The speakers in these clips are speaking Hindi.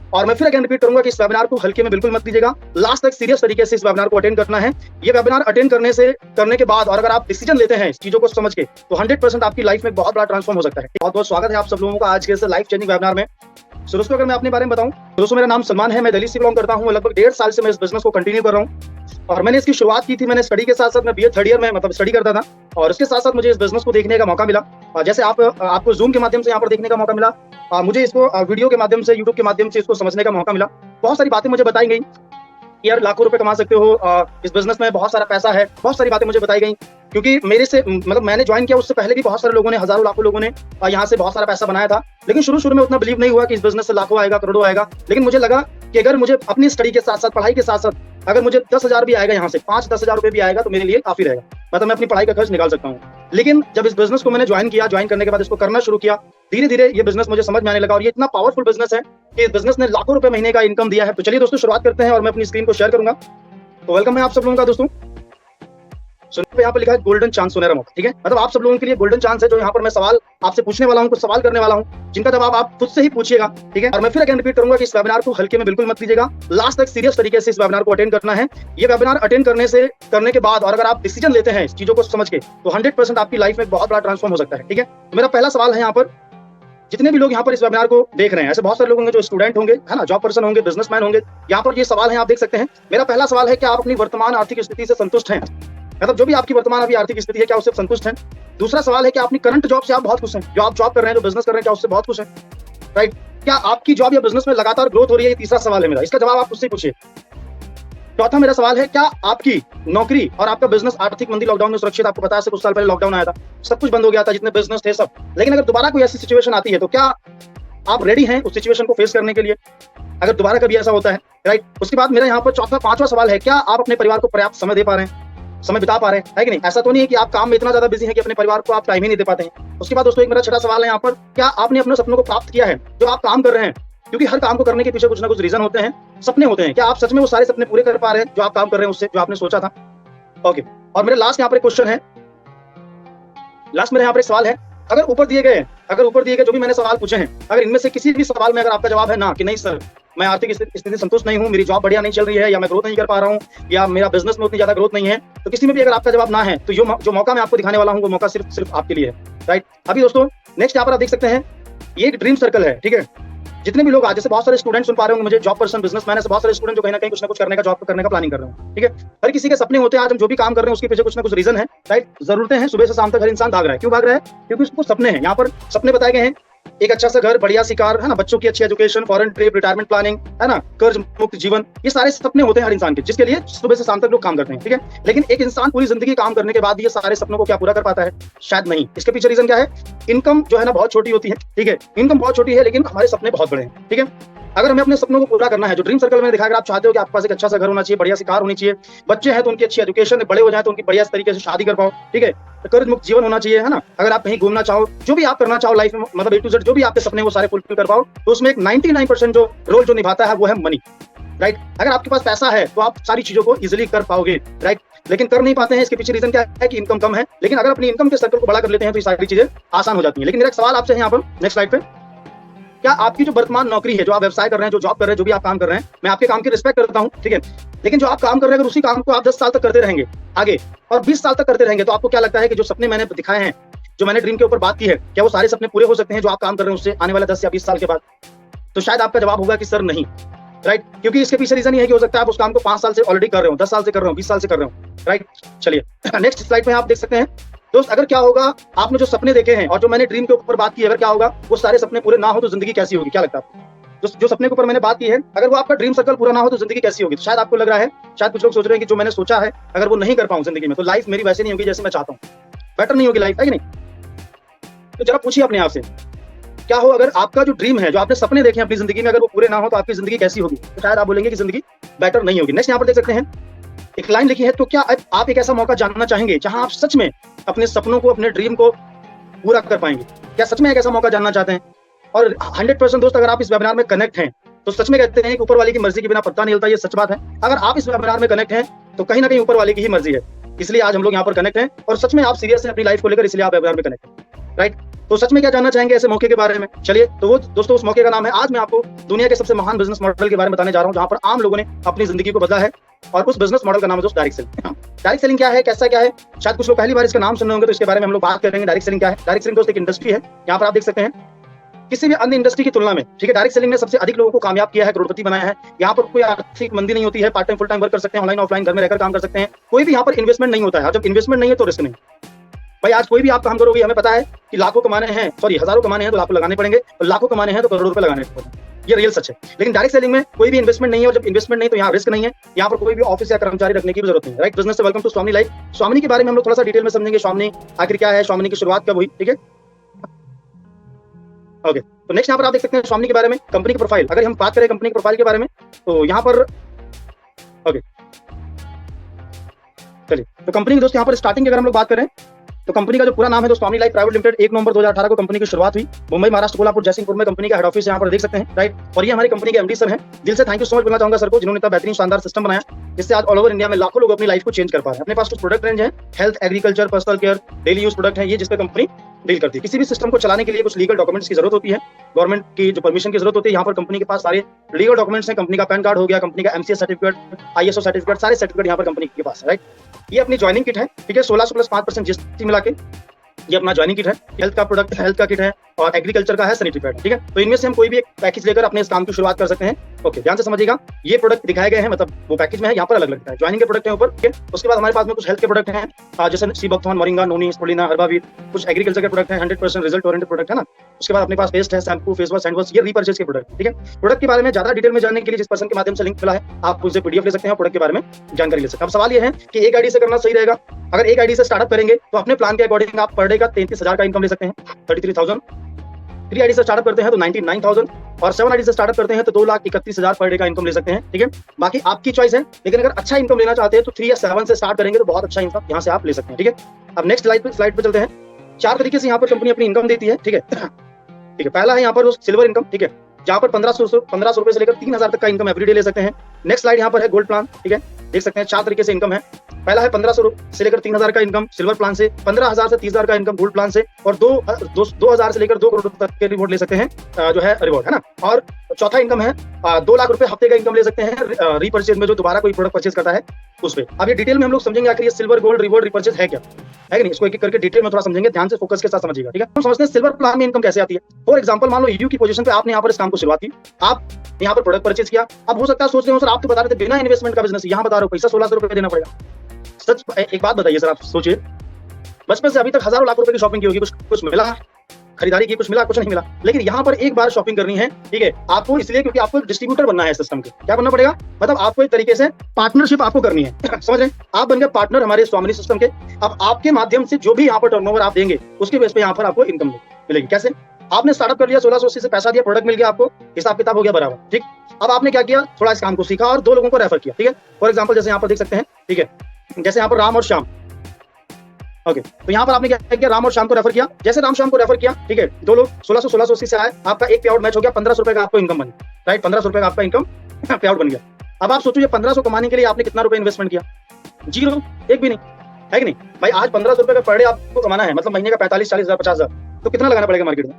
और मैं फिर अगेन रिपीट करूंगा कि इस वेबिनार को हल्के में बिल्कुल मत लीजिएगा, लास्ट तक सीरियस तरीके से इस वेबिनार को अटेंड करना है। ये वेबिनार अटेंड करने के बाद और अगर आप डिसीजन लेते हैं इस चीजों को समझ के, तो 100% आपकी लाइफ में बहुत बड़ा ट्रांसफॉर्म हो सकता है। बहुत बहुत स्वागत है आप सब लोगों का आज के इस लाइफ चेंजिंग वेबिनार में। सो दोस्तों, अगर मैं अपने बारे में बताऊं तो दोस्तों मेरा नाम सलमान है, मैं दिल्ली से बिलोंग करता हूं। लगभग 1.5 साल से मैं इस बिजनेस को कंटिन्यू कर रहा हूं और मैंने इसकी शुरुआत की थी। मैंने स्टडी के साथ साथ मैं बीए थर्ड ईयर में मतलब स्टडी करता था और उसके साथ साथ मुझे इस बिजनेस को देखने का मौका मिला। जैसे आपको जूम के माध्यम से यहाँ पर देखने का मौका मिला, मुझे इसको वीडियो के माध्यम से, यूट्यूब के माध्यम से इसको समझने का मौका मिला। बहुत सारी बातें मुझे बताई गई कि यार लाखों रुपए कमा सकते हो, इस बिजनेस में बहुत सारा पैसा है, बहुत सारी बातें मुझे बताई गई। क्योंकि मेरे से मतलब मैंने ज्वाइन किया उससे पहले भी बहुत सारे लोगों ने, हजारों लाखों लोगों ने यहाँ से बहुत सारा पैसा बनाया था, लेकिन शुरू में उतना बिलीव नहीं हुआ कि इस बिजनेस से लाखों आएगा, करोड़ों आएगा। लेकिन मुझे लगा कि अगर मुझे अपनी स्टडी के साथ साथ, पढ़ाई के साथ साथ अगर मुझे 10,000 भी आएगा, यहाँ से 5-10 हजार रुपए भी आएगा तो मेरे लिए काफी रहेगा, मतलब मैं अपनी पढ़ाई का खर्च निकाल सकता हूँ। लेकिन जब इस बिजनेस को मैंने ज्वाइन करने के बाद इसको करना शुरू किया, धीरे धीरे ये बिजनेस मुझे समझ में आने लगा और ये इतना पावरफुल बिजनेस है कि इस बिजनेस ने लाखों रुपए महीने का इनकम दिया है। तो चलिए दोस्तों शुरुआत करते हैं और मैं अपनी स्क्रीन को शेयर करूंगा। तो वेलकम है आप सब लोगों का दोस्तों। यहाँ पर लिखा है गोल्डन चांस, सुनहरा मौका, ठीक है, मतलब आप सब लोगों के लिए गोल्डन चांस है। जो यहाँ पर मैं सवाल आपसे पूछने वाला हूँ, कुछ सवाल करने वाला हूँ जिनका जवाब आप खुद से ही पूछिएगा, ठीक है। और मैं फिर अगेन रिपीट करूंगा कि इस वेबिनार को हल्के में बिल्कुल मत लीजिएगा, लास्ट तक सीरियस तरीके से इस वेबिनार को अटेंड करना है। ये वेबिनार अटेंड करने के बाद और अगर आप डिसीजन लेते हैं इस चीजों को समझ के, तो 100% आपकी लाइफ में बहुत बड़ा ट्रांसफॉर्म हो सकता है, ठीक है। तो मेरा पहला सवाल है यहाँ पर, जितने भी लोग यहाँ पर इस वेबिनार को देख रहे हैं, ऐसे बहुत सारे लोग होंगे जो स्टूडेंट होंगे, है ना, जॉब पर्सन होंगे, बिजनेसमैन होंगे। यहाँ पर ये सवाल है, आप देख सकते हैं। मेरा पहला सवाल है, क्या आप अपनी वर्तमान आर्थिक स्थिति से संतुष्ट हैं? मतलब जो भी आपकी वर्तमान अभी आर्थिक स्थिति है, क्या उससे संतुष्ट हैं? दूसरा सवाल है, क्या अपनी करंट जॉब से आप बहुत खुश हैं? जो आप जॉब कर रहे हैं, जो बिजनेस कर रहे हैं, क्या उससे बहुत खुश हैं? राइट। क्या आपकी जॉब या बिजनेस में लगातार ग्रोथ हो रही है? ये तीसरा सवाल है मेरा, इसका जवाब आप उससे पूछिए। चौथा मेरा सवाल है, क्या आपकी नौकरी और आपका बिजनेस आर्थिक मंदी लॉकडाउन में सुरक्षित? आपको पता है कुछ साल पहले लॉकडाउन आया था, सब कुछ बंद हो गया था, जितने बिजनेस थे सब। लेकिन अगर दोबारा कोई ऐसी सिचुएशन आती है तो क्या आप रेडी हैं उस सिचुएशन को फेस करने के लिए, अगर दोबारा कभी ऐसा होता है, राइट। उसके बाद मेरा यहाँ पर पांचवा सवाल है, क्या आप अपने परिवार को पर्याप्त समय दे पा रहे हैं, समय बिता पा रहे हैं, है कि नहीं? ऐसा तो नहीं है कि आप काम में इतना ज्यादा बिजी हैं कि अपने परिवार को आप टाइम ही नहीं दे पाते हैं। उसके बाद दोस्तों एक मेरा छठा सवाल है यहाँ पर, क्या आपने अपने सपनों को प्राप्त किया है? जो आप काम कर रहे हैं, क्योंकि हर काम को करने के पीछे कुछ ना कुछ रीजन होते हैं, सपने होते हैं, क्या आप सच में वो सारे सपने पूरे कर पा रहे हैं जो आप काम कर रहे हैं उससे, जो आपने सोचा था? ओके। और मेरे लास्ट यहाँ पर एक क्वेश्चन है, लास्ट मेरे यहाँ पर एक सवाल है, अगर ऊपर दिए गए जो भी मैंने सवाल पूछे हैं, अगर इनमें से किसी भी सवाल में अगर आपका जवाब है ना कि नहीं सर, मैं आर्थिक स्थिति संतुष्ट नहीं हूँ, मेरी जॉब बढ़िया नहीं चल रही है, या मैं ग्रोथ नहीं कर पा रहा हूँ, या मेरा बिजनेस में उतनी ज्यादा ग्रोथ नहीं है, तो किसी में भी अगर आपका जवाब ना है तो जो मौका मैं आपको दिखाने वाला हूँ वो मौका सिर्फ आपके लिए है, राइट। अभी दोस्तों नेक्स्ट यहाँ पर आप देख सकते हैं, ये एक ड्रीम सर्कल है, ठीक है। जितने भी लोग आज, जैसे बहुत सारे स्टूडेंट सुन पा रहे होंगे मुझे, जॉब पर्सन, बिजनेसमैन, ऐसे बहुत सारे स्टूडेंट जो कहीं ना कहीं कुछ ना कुछ करने का, जॉब करने का प्लानिंग कर रहे हैं, ठीक है। हर किसी के सपने होते हैं, आज हम जो भी काम कर रहे हैं उसके पीछे कुछ ना कुछ रीजन है, राइट, जरूरतें हैं। सुबह से शाम तक हर इंसान भाग रहा है, क्यों भाग रहा है? क्योंकि उसको सपने हैं। यहाँ पर सपने बताए गए हैं, एक अच्छा सा घर, बढ़िया सी कार, है ना, बच्चों की अच्छी education, foreign trip, retirement planning, है ना, कर्ज मुक्त जीवन, ये सारे सपने होते हैं हर इंसान के, जिसके लिए सुबह से शाम तक लोग काम करते हैं, ठीक है। लेकिन एक इंसान पूरी जिंदगी काम करने के बाद ये सारे सपनों को क्या पूरा कर पाता है? शायद नहीं। इसके पीछे रीजन क्या है? इनकम जो है ना बहुत छोटी होती है, ठीक है, इनकम बहुत छोटी है, लेकिन हमारे सपने बहुत बड़े हैं, ठीक है। अगर हमें अपने सपनों को पूरा करना है, जो ड्रीम सर्कल में दिखाया, अगर आप चाहते हो कि आपके पास एक अच्छा सा घर होना चाहिए, बढ़िया सी कार होनी चाहिए, बच्चे हैं तो उनकी अच्छी एजुकेशन, बड़े हो जाए तो उनकी बढ़िया तरीके से शादी कर पाओ, ठीक है, कर्ज मुक्त जीवन होना चाहिए, है ना, अगर आप कहीं घूमना चाहो, जो भी आप करना चाहो लाइफ में, मतलब A to Z जो भी आपके सपने वो सारे फुलफिल कर पाओ, तो उसमें एक 99% जो रोल जो निभाता है वो है मनी, राइट। अगर आपके पास पैसा है तो आप सारी चीजों को इजिली कर पाओगे, राइट, लेकिन कर नहीं पाते हैं। इसके पीछे रीजन क्या है? कि इनकम कम है। लेकिन अगर अपनी इनकम के सर्कल को बड़ा कर लेते हैं तो ये सारी चीजें आसान हो जाती हैं। लेकिन मेरा एक सवाल आपसे है यहाँ पर, नेक्स्ट स्लाइड पे, क्या आपकी जो वर्तमान नौकरी है, जो आप व्यवसाय कर रहे हैं, जो जॉब कर रहे हैं, जो भी आप काम कर रहे हैं, मैं आपके काम की रिस्पेक्ट करता हूं, ठीक है, लेकिन जो आप काम कर रहे हैं अगर उसी काम को आप 10 साल तक करते रहेंगे आगे और 20 साल तक करते रहेंगे, तो आपको क्या लगता है कि जो सपने मैंने दिखाए हैं, जो मैंने ड्रीम के ऊपर बात की है, क्या वो सारे सपने पूरे हो सकते हैं जो आप काम कर रहे हैं उससे आने वाले 10 या 20 साल के बाद? तो शायद आपका जवाब होगा कि सर नहीं, राइट, क्योंकि इसके पीछे रीजन ये है कि हो सकता है आप उस काम को 5 साल से ऑलरेडी कर रहे हो, 10 साल से कर रहे हो, 20 साल से कर रहे हो, राइट। चलिए नेक्स्ट स्लाइड में आप देख सकते हैं दोस्त, अगर क्या होगा, आपने जो सपने देखे हैं और जो मैंने ड्रीम के ऊपर बात की है, अगर क्या होगा वो सारे सपने पूरे ना हो तो जिंदगी कैसी होगी? क्या लगता है आपको? जो सपने के ऊपर मैंने बात की है, अगर वो आपका ड्रीम सर्कल पूरा ना हो तो जिंदगी कैसी होगी? तो शायद आपको लग रहा है, शायद कुछ लोग सोच रहे हैं कि जो मैंने सोचा है अगर वो नहीं कर पाऊं जिंदगी में तो लाइफ मेरी वैसे नहीं होगी जैसे मैं चाहता हूँ, बेटर नहीं होगी लाइफ, है कि नहीं? तो जरा पूछिए अपने आप से, क्या हो अगर आपका जो ड्रीम है, जो आपने सपने देखे हैं अपनी जिंदगी में, अगर वो पूरे ना हो तो आपकी जिंदगी कैसी होगी? तो शायद आप बोलेंगे कि जिंदगी बेटर नहीं होगी। नेक्स्ट यहाँ पर देख सकते हैं, एक लाइन लिखी है, तो क्या आप एक ऐसा मौका जानना चाहेंगे जहां आप सच में अपने सपनों को, अपने ड्रीम को पूरा कर पाएंगे? क्या सच में एक ऐसा मौका जानना चाहते हैं? और 100% दोस्त, अगर आप इस वेबिनार में कनेक्ट हैं तो सच में कहते हैं कि ऊपर वाले की मर्जी के बिना पत्ता नहीं हिलता, ये सच बात है। अगर आप इस वेबिनार में कनेक्ट हैं तो कहीं ना कहीं ऊपर वाले की ही मर्जी है, इसलिए आज हम लोग यहाँ पर कनेक्ट हैं और सच में आप सीरियस हैं अपनी लाइफ को लेकर, इसलिए आप वेबिनार में कनेक्ट हैं, राइट। तो सच में क्या जानना चाहेंगे ऐसे मौके के बारे में? चलिए, तो वो दोस्तों उस मौके का नाम है, आज मैं आपको दुनिया के सबसे महान बिजनेस मॉडल के बारे में बताने जा रहा हूँ, जहां पर आम लोगों ने अपनी जिंदगी को बदला है। और उस बिजनेस मॉडल का नाम है दोस्त डायरेक्ट सेलिंग। डायरेक्ट सेलिंग क्या है, कैसा क्या है? शायद कुछ लोग पहली बार इसका नाम सुन रहे होंगे, तो इसके बारे में हम लोग बात करेंगे। डायरेक्ट सेलिंग क्या है? डायरेक्ट सेलिंग दोस्त एक इंडस्ट्री है, यहाँ पर आप देख सकते हैं किसी भी अन्य इंडस्ट्री की तुलना में, ठीक है, डायरेक्ट सेलिंग ने सबसे अधिक लोगों को कामयाब किया है, करोड़पति बनाया है। यहाँ पर कोई आर्थिक मंदी नहीं होती है, part time full time work कर सकते हैं, ऑनलाइन ऑफलाइन घर में रहकर काम कर सकते हैं, कोई भी यहाँ पर इन्वेस्टमेंट नहीं होता है। जब इन्वेस्टमेंट नहीं है तो रिस्क नहीं। भाई आज कोई भी आप काम करोगे, हमें पता है कि लाखों कमाने हैं, सॉरी हजारों कमाने हैं तो लाखों लगाने पड़ेंगे, और लाखों कमाने हैं तो करोड़ों रुपए लगाने पड़ेंगे, ये रियल सच है। लेकिन डायरेक्ट सेलिंग में कोई भी इन्वेस्टमेंट नहीं है, और जब इन्वेस्टमेंट नहीं तो यहाँ रिस्क नहीं है, यहाँ पर कोई भी ऑफिस या कर्मचारी रखने की जरूरत नहीं है। राइट बिजनेस से वेलकम टू स्वामी लाइफ। स्वामी के बारे में हम लोग थोड़ा सा डिटेल में समझेंगे, स्वामी आखिर क्या है, स्वामी की शुरुआत कब हुई, ठीक है। ओके, तो नेक्स्ट यहाँ पर आप देख सकते हैं स्वामी के बारे में, कंपनी की प्रोफाइल। अगर हम बात करें कंपनी की प्रोफाइल के बारे में, तो यहाँ पर ओके चलिए, तो कंपनी की दोस्त यहाँ पर स्टार्टिंग की अगर हम लोग बात करें, तो कंपनी का जो पूरा नाम है दोस्त स्वामी लाइफ प्राइवेट लिमिटेड। 1 नवंबर 2018 को कंपनी की शुरुआत हुई। मुंबई, महाराष्ट्र, कोल्हापुर, जयसिंहपुर में कंपनी का हेड ऑफिस यहाँ पर देख सकते हैं। राइट, और ये हमारी कंपनी के एमडी सर हैं। दिल से थैंक यू सो मच बोलना चाहूंगा सर को, जिन्होंने इतना बेहतरीन शानदार सिस्टम बनाया, जिससे आज ऑल ओवर इंडिया में लाखों लोग अपनी लाइफ को चेंज कर पा रहे हैं। अपने पास कुछ प्रोडक्ट रेंज है, health, agriculture, personal care, daily use product है, ये जिस पे कंपनी डील करती है। किसी भी सिस्टम को चलाने के लिए कुछ लीगल डॉक्यूमेंट्स की जरूरत होती है, गवर्नमेंट की जो परमिशन की जरूरत होती है। यहाँ पर कंपनी के पास सारे लीगल डॉक्यूमेंट्स हैं। कंपनी का पैन कार्ड हो गया, कंपनी का एमसीएस सर्टिफिकेट, आईएसओ सर्टिफिकेट, सारे सर्टिफिकेट यहाँ पर कंपनी के पास है। राइट, ये अपनी ज्वाइनिंग किट है, ठीक है, 1600 प्लस 5% जीएसटी मिला के ये अपना ज्वाइनिंग किट है। हेल्थ का प्रोडक्ट, हेल्थ का किट है, और एग्रीकल्चर का है सैनिटरी पैड, ठीक है। तो इनमें से हम कोई भी एक पैकेज लेकर अपने इस काम की शुरुआत कर सकते हैं। ओके, ध्यान से समझिएगा, ये प्रोडक्ट दिखाए गए हैं, मतलब वो पैकेज में है, यहाँ पर अलग अलग है। ज्वाइनिंग के प्रोडक्ट है ऊपर, ठीक है। उसके बाद हमारे पास में कुछ हेल्थ के प्रोडक्ट हैं, जैसे सीबकथॉन, मोरिंगा, नोनी, स्पोलिना, अर्बावीर। कुछ एग्रीकल्चर के प्रोडक्ट हैं, 100% रिजल्ट ओरिएंटेड प्रोडक्ट है ना। उसके बाद अपने पास पेस्ट है, shampoo, face wash, hand wash, ये रीपर्चेज के प्रोडक्ट, ठीक है। प्रोडक्ट के बारे में ज्यादा डिटेल में जानने के लिए जिस पर्सन के माध्यम से लिंक मिला है, आप उनसे पीडीएफ ले सकते हैं, प्रोडक्ट के बारे में जानकारी ले सकते हैं। अब सवाल ये है कि एक आईडी से करना सही रहेगा? अगर एक आईडी से स्टार्टअप करेंगे तो अपने प्लान के अकॉर्डिंग आप पर डे का 33,000 का इनकम ले सकते हैं, 33,000। 3 आईडी से स्टार्टअप करते हैं तो 99,000, और 7 आईडी से स्टार्टअप करते हैं तो 2,31,000 पर डे का इनकम ले सकते हैं, ठीक है। बाकी आपकी चॉइस है, लेकिन अगर अच्छा इनकम लेना चाहते हैं तो 3 या 7 से स्टार्ट करेंगे तो बहुत अच्छा इनकम यहाँ से आप ले सकते हैं, ठीक है। अब नेक्स्ट स्लाइड पे चलते हैं। 4 तरीके से यहाँ पर कंपनी अपनी इनकम देती है, ठीक है, ठीक है। पहला है यहाँ पर सिल्वर इनकम, ठीक है, जहाँ पर 1500 रुपए से लेकर 3,000 तक का इनकम एवरीडे ले सकते हैं। नेक्स्ट स्लाइड यहाँ पर है गोल्ड प्लान, ठीक है, देख सकते हैं 4 तरीके से इनकम है। पहला है 1500 से लेकर 3,000 का इनकम सिल्वर प्लान से, 15,000 से 30,000 का इनकम गोल्ड प्लान से, और 2,000 से लेकर 2 करोड़ तक के रिवॉर्ड ले सकते हैं, जो है रिवॉर्ड, है ना। और चौथा इनकम है 2 लाख रुपए हफ्ते का इनकम ले सकते हैं रीपर्चेज में, जो दोबारा कोई प्रोडक्ट परचेज करता है उस पे। अब ये डिटेल में हम लोग समझेंगे आखिर ये सिल्वर, गोल्ड, रिवॉर्ड, रीपर्चेज है क्या, है कि नहीं। इसको एक एक करके डिटेल में थोड़ा समझेंगे, ध्यान से फोकस के साथ समझिएगा, ठीक है। हम समझते हैं सिल्वर प्लान में इनकम कैसे आती है। फॉर एग्जांपल, मान लो ईयू की पोजीशन पे आपने यहाँ पर इस काम को शुरुआत की, आप यहाँ पर प्रोडक्ट परचेज किया। अब हो सकता है सोच रहे हो सर, आप तो बता रहे थे बिना इन्वेस्टमेंट का बिजनेस, यहाँ बता रहे हो पैसा 1,600 रुपए देना पड़ेगा। सच एक बात बताइए सर, आप सोचिए, बचपन से अभी तक हजारों लाख रुपए की शॉपिंग की होगी, कुछ मिला, खरीदारी की, कुछ मिला, कुछ नहीं मिला, लेकिन यहाँ पर एक बार शॉपिंग करनी है, ठीक है, आपको, इसलिए क्योंकि आपको डिस्ट्रीब्यूटर बनना है सिस्टम के। क्या बनना पड़ेगा, मतलब आपको एक तरीके से पार्टनरशिप आपको करनी है समझ रहे हैं, आप बन गए पार्टनर हमारे स्वामी सिस्टम के। अब आपके माध्यम से जो भी यहाँ पर टर्नओवर आप देंगे, उसके बेस पे यहाँ पर आपको इनकम मिलेगी। कैसे? आपने स्टार्टअप कर लिया, 1680 से पैसा दिया, प्रोडक्ट मिल गया, आपको हिसाब किताब हो गया बराबर, ठीक। अब आपने क्या किया, थोड़ा इस काम को सीखा और 2 लोगों को रेफर किया, ठीक है। फॉर एग्जाम्पल जैसे यहाँ पर देख सकते हैं, ठीक है, जैसे यहाँ पर राम और श्याम, ओके, तो यहाँ पर आपने क्या किया, राम और श्याम को रेफर किया। जैसे राम श्याम को रेफर किया, ठीक है, 2 लोग 1680 से आए, आपका एक पे आउट मैच हो गया, 1500 रुपए का आपको इनकम बनी, राइट, 1500 रुपए का आपका इनकम पे आउट बन गया। अब आप सोचो, ये 1500 कमाने के लिए आपने कितना रुपए इन्वेस्टमेंट किया? 0, एक भी नहीं, है कि नहीं भाई। आज 1500 रुपए का पर डे आपको कमाना है, मतलब महीने का 45, 40,000, 50,000, तो कितना लगाना पड़ेगा मार्केट में?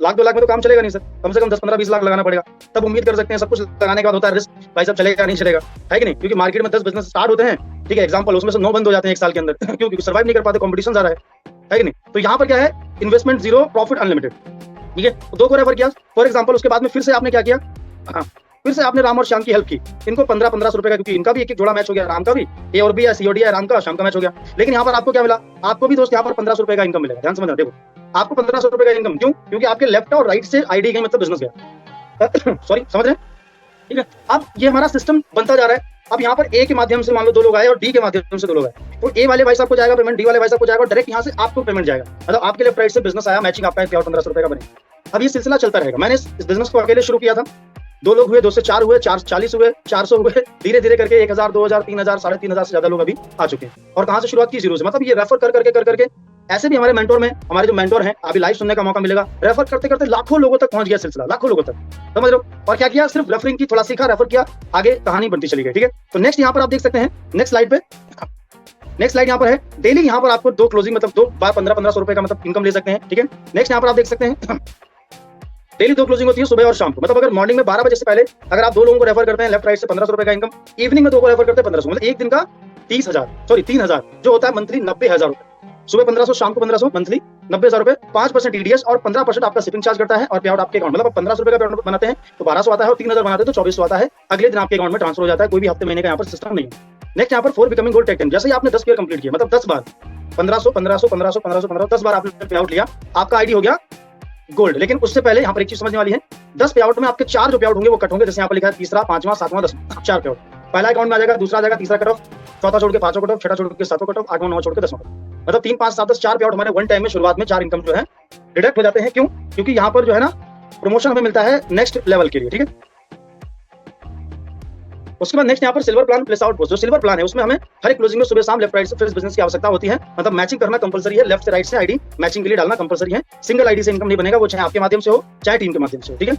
1,00,000, 2 लाख में तो काम चलेगा नहीं सर, कम से कम 10, 15, 20 लाख लगाना पड़ेगा, तब उम्मीद कर सकते हैं। सब कुछ लगाने के बाद होता है रिस्क, भाई सब चलेगा नहीं चलेगा, है कि नहीं, क्योंकि मार्केट में 10 बिजनेस स्टार्ट होते हैं, ठीक है, एग्जांपल, उसमें से 9 बंद हो जाते हैं 1 साल के अंदर क्यों? क्योंकि सर्वाइव नहीं कर पाते, कंपटीशन आ रहा है कि नहीं। तो यहाँ पर क्या है, इन्वेस्टमेंट 0, प्रॉफिट अनलिमिटेड, ठीक है। 2 को रेफर किया फॉर एग्जांपल, उसके बाद में फिर से आपने क्या किया, फिर से आपने राम और श्याम की हेल्प की, इनको 1500 रुपए का, क्योंकि इनका भी एक जोड़ा मैच हो गया, राम का भी ए और बी है, सीओडी है, राम का, श्याम का मैच हो गया। लेकिन यहाँ पर आपको क्या मिला, आपको भी दोस्त यहाँ पर 1500 रुपए का इनकम मिलेगा। ध्यान समझना, देखो आपको 1500 रुपए का इनकम, क्यों? क्योंकि आपके लेफ्ट और राइट से आईडी गई, मतलब बिजनेस गया सॉरी, समझ रहे हैं, ठीक है। अब ये हमारा सिस्टम बनता जा रहा है। अब यहाँ पर ए के माध्यम से मान लो 2 लोग आए और डी के माध्यम से 2 लोग आए, तो ए वाले भाई साहब को जाएगा पेमेंट, डी वाले भाई साहब को जाएगा, डायरेक्ट यहाँ से आपको पेमेंट जाएगा, मतलब आपके लेफ्ट राइट से बिजनेस आया, मैचिंग आपका 1500 रुपए का बने। अब ये सिलसिला चलता रहेगा। मैंने इस बिजनेस को अकेले शुरू किया था, 2 लोग हुए, 2 से 4 हुए, 40 हुए, 400 हुए, धीरे धीरे करके 1,000, 2,000, 3,000, 3,500 से ज्यादा लोग अभी आ चुके हैं। और कहाँ से शुरुआत की? 0 से। मतलब ये रेफर कर करके ऐसे भी हमारे मेंटोर में, हमारे जो मेंटोर हैं, अभी लाइव सुनने का मौका मिलेगा, रेफर करते करते लाखों लोगों तक पहुंच गया सिलसिला, लाखों लोगों तक, समझ रहे हो। और क्या किया, सिर्फ रेफरिंग की, थोड़ा सीखा, रेफर किया, आगे कहानी बनती चली गई, ठीक है। तो नेक्स्ट यहाँ पर आप देख सकते हैं, नेक्स्ट स्लाइड पे नेक्स्ट स्लाइड यहाँ पर है, डेली यहाँ पर आपको 2 क्लोजिंग मतलब 2 बार 1500 रुपए का मतलब इनकम ले सकते हैं, ठीक है। नेक्स्ट यहाँ पर आप देख सकते हैं डेली 2 क्लोजिंग होती है सुबह और शाम को, मतलब अगर मॉर्निंग में 12 बजे से पहले अगर आप 2 लोगों को रेफर करते हैं लेफ्ट राइट से 1500 रुपए का इनकम, इवनिंग में 2 को रेफर करते हैं 1500, मतलब एक दिन का 3000 जो होता है मंथली 90,000 रुपए। सुबह 1500 शाम को 1500 मंथली 90,000 रुपए, 5% टीडीएस और 15% आपका शिपिंग चार्ज करता है और पे आउट आपके अकाउंट, मतलब आप 1500 रुपए का पे आउट बनाते हैं तो 1200 आता है और 3000 बनाते हैं तो 2400 आता है, अगले दिन आपके अकाउंट में ट्रांसफर हो जाता है, कोई भी हफ्ते महीने का यहाँ पर सिस्टम नहीं है। नेक्स्ट यहाँ पर 4 बिकमिंग गोल्ड टेक 10, जैसे ही आपने 10 पेयर कंप्लीट किया मतलब 10 बार 1500 10 बार आपने पे आउट लिया, आपका आईडी हो गया गोल्ड। लेकिन उससे पहले यहाँ पर एक चीज समझने वाली है, 10 पे आउट में आपके 4 जो पे आउट होंगे वो कट होंगे, जैसे यहाँ पर लिखा है तीसरा, 5वां, 7वां, 10वां, 4 पे आउट। पहला अकाउंट में आ जाएगा, दूसरा आ जाएगा, तीसरा कट ऑफ, चौथा छोड़ के 5वां कट ऑफ, छठा छोड़ के 7वां कट ऑफ, 8वां 9वां छोड़ के 10वां कट ऑफ, मतलब 3 5 7 10 4 पे आउट हमारे वन टाइम में शुरुआत में 4 इनकम जो है डिडक्ट हो जाते हैं। क्यों? क्योंकि यहाँ पर जो है ना प्रमोशन हमें मिलता है नेक्स्ट लेवल के लिए, ठीक है। उसके बाद नेक्स्ट यहाँ पर silver plan place out post, जो सिल्वर प्लान है उसमें हमें हर एक क्लोजिंग में सुबह शाम लेफ्ट राइट से फिर बिजनेस की आवश्यकता होती है, मतलब मैचिंग करना कंपलसरी है, लेफ्ट से राइट से आईडी मैचिंग के लिए डालना कंपलसरी है, सिंगल आईडी से इनकम नहीं बनेगा, वो चाहे आपके माध्यम से हो चाहे टीम के माध्यम से हो, ठीक है।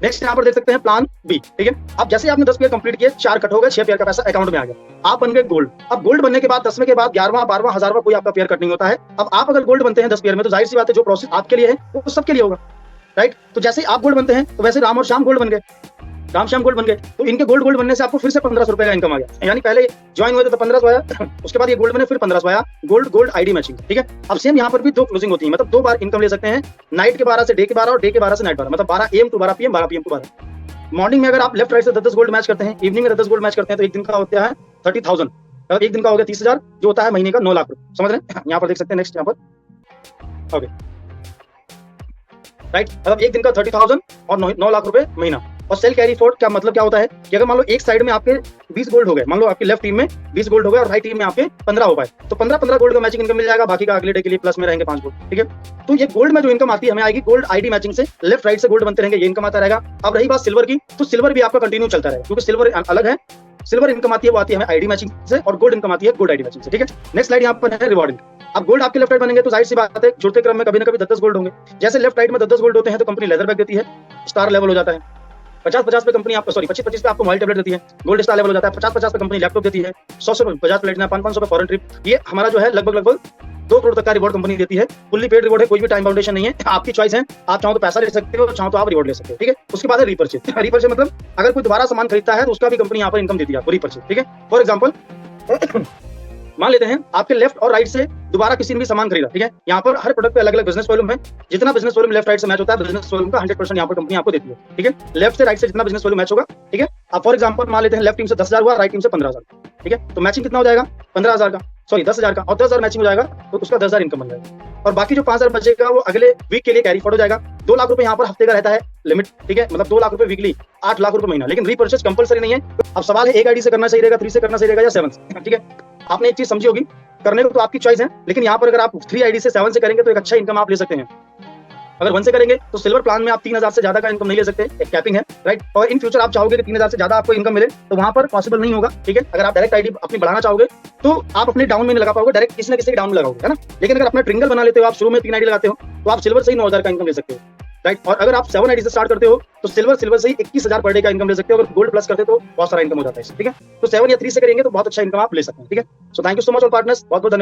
नेक्स्ट यहाँ पर देख सकते हैं प्लान बी, ठीक है। अब जैसे आपने 10 पेयर कंप्लीट किए, 4 कट हो गए, 6 पेयर का पैसा अकाउंट में आ गया, आप बन गए गोल्ड। अब गोल्ड बनने के बाद 10वें के बाद 11वां 12वां 1000वां कोई आपका पेयर कट नहीं होता है। अब आप अगर गोल्ड बनते हैं 10 पेयर में तो जाहिर सी बात है जो प्रोसेस आपके लिए है वो सबके लिए होगा, राइट। तो जैसे आप गोल्ड बनते हैं तो वैसे राम और श्याम गोल्ड बन गए, राम श्याम गोल्ड बन गए, तो इनके गोल्ड बनने से आपको फिर से 1500 रुपए का इनकम आ गया, यानी पहले ज्वाइन हुए थे तो 1500 आया, उसके बाद ये गोल्ड बने फिर 1500 आया, गोल्ड आईडी मैचिंग, ठीक है। अब सेम यहाँ पर भी 2 क्लोजिंग होती है, मतलब 2 बार इनकम ले सकते हैं, नाइट के 12 से डे के 12 और डे के 12 से नाइट 12, मतलब 12 AM to 12 PM 12 PM to 12। Morning में अगर आप लेफ्ट राइट से 10 गोल्ड मैच करते हैं, इवनिंग में 10 गोल्ड मैच करते हैं तो एक दिन का होता है 30,000, मतलब एक दिन का हो गया 30,000 जो होता है महीने का 9 लाख रुपए, समझ रहे हैं। यहाँ पर देख सकते हैं नेक्स्ट यहाँ पर ओके राइट, मतलब एक दिन का 30,000 और 9 लाख रुपए महीना। और सेल कैरी फॉरवर्ड क्या मतलब क्या होता है कि अगर मान लो एक साइड में आपके 20 गोल्ड हो गए, मान लो आपकी लेफ्ट टीम में 20 गोल्ड हो गए और राइट टीम में आपके 15 हो पाए, तो 15 गोल्ड का मैचिंग इनकम मिल जाएगा, बाकी का अगले डे के लिए प्लस में रहेंगे 5 गोल्ड, ठीक है। तो ये गोल्ड में जो इनकम आती है हमें आएगी गोल्ड आईडी मैचिंग से, लेफ्ट राइट से गोल्ड बनते रहेंगे, ये इनकम आता रहेगा। अब रही बात सिल्वर की, तो सिल्वर भी आपका कंटिन्यू चलता रहेगा, क्योंकि सिल्वर अलग है, सिल्वर इनकम आती है वो आती है हमें आईडी मैचिंग से, और गोल्ड इनकम आती है गोल्ड आईडी मैचिंग से, ठीक है। नेक्स्ट स्लाइड यहाँ पर है रिवॉर्डिंग। अब गोल्ड आपके लेफ्ट राइट बनेंगे तो जाहिर सी बात है जुड़ते क्रम में कभी ना कभी 10 गोल्ड होंगे, जैसे लेफ्ट राइट में 10 गोल्ड होते हैं तो कंपनी लेदर बैग देती है, स्टार लेवल हो जाता है, 50 पे कंपनी आपको 25 पे आपको मोबाइल टैबलेट देती है, गोल्ड स्टार लेवल हो जाता है, 50 पे कंपनी लैपटॉप देती है, 100 पे 50 प्लेटिना, 500 पे फॉरेन ट्रिप, ये हमारा जो है लगभग 2 करोड़ तक का रिवॉर्ड कंपनी देती है। फुल्ली पेड रिवॉर्ड है, कोई भी टाइम बाउंडेशन नहीं है, आपकी चॉइस है, आप चाहो तो पैसा ले सकते हो, चाहो तो आप रिवॉर्ड ले सकते हो, ठीक है। उसके बाद है रीपर्चेज। रीपर्चेज मतलब अगर कोई दोबारा सामान खरीदता है तो उसका भी कंपनी यहाँ पर इनकम देती है आपको, रीपर्चेज, ठीक है। फॉर एग्जाम्पल मान लेते हैं आपके लेफ्ट और राइट से दोबारा किसी ने भी सामान खरीदा, ठीक है। यहाँ पर हर प्रोडक्ट पे अलग अलग बिजनेस वॉल्यूम है, जितना बिजनेस वॉल्यूम लेफ्ट राइट से मैच होता है बिजनेस वॉल्यूम का 100% यहाँ पर कंपनी आपको देती है, ठीक है। लेफ्ट से राइट से जितना बिजनेस वॉल्यूम मैच होगा, ठीक है। अब फॉर एग्जांपल मान लेते हैं लेफ्ट टीम से 10,000 हुआ, राइट टीम से 15,000, ठीक है। तो मैचिंग कितना हो जाएगा 15,000 का, सॉरी 10,000 का, और 10,000 मैचिंग हो जाएगा तो उसका 10,000 इनकम बन जाएगा, और बाकी जो 5,000 बचेगा वो अगले वीक के लिए कैरी फॉरवर्ड हो जाएगा। 2 लाख रुपए यहाँ पर हफ्ते का रहता है लिमिट, ठीक है, मतलब 2 लाख रुपए वीकली, 8 लाख रुपए महीना, लेकिन रीपर्चेज कंपलसरी नहीं है। अब सवाल है एक आईडी से करना सही रहेगा, 3 से करना सही रहेगा या 7 से, ठीक है। आपने एक चीज समझी होगी, करने को तो आपकी चॉइस है, लेकिन यहाँ पर अगर आप 3 आईडी से 7 से करेंगे तो एक अच्छा इनकम आप ले सकते हैं। अगर 1 से करेंगे तो सिल्वर प्लान में आप 3,000 से ज्यादा का इनकम नहीं ले सकते, एक कैपिंग है, राइट। और इन फ्यूचर आप चाहोगे कि 3,000 से ज्यादा आपको इनकम मिले तो वहां पर पॉसिबल नहीं होगा, ठीक है। अगर आप डायरेक्ट आईडी अपनी बढ़ाना चाहोगे तो आप अपने डाउन में नहीं लगा पाओगे, डायरेक्ट किसी न किसी डाउन में लगाओगे, है ना। लेकिन अगर अपना ट्रिंगल बना लेते हो, आप शुरू में 3 आईडी लगाते हो तो आप सिल्वर से ही 9,000 का इनकम ले सकते हो, राइट। और अगर आप 7 आईडी से स्टार्ट करते हो तो सिल्वर से ही 21,000 पर डे का इनकम ले सकते हो, अगर गोल्ड प्लस करते हो तो बहुत सारा इनकम हो जाता है, ठीक है। तो 7 या 3 से करेंगे तो बहुत अच्छा इनकम आप ले सकते हैं, ठीक है। So thank you so much all partners, बहुत बहुत धन्यवाद।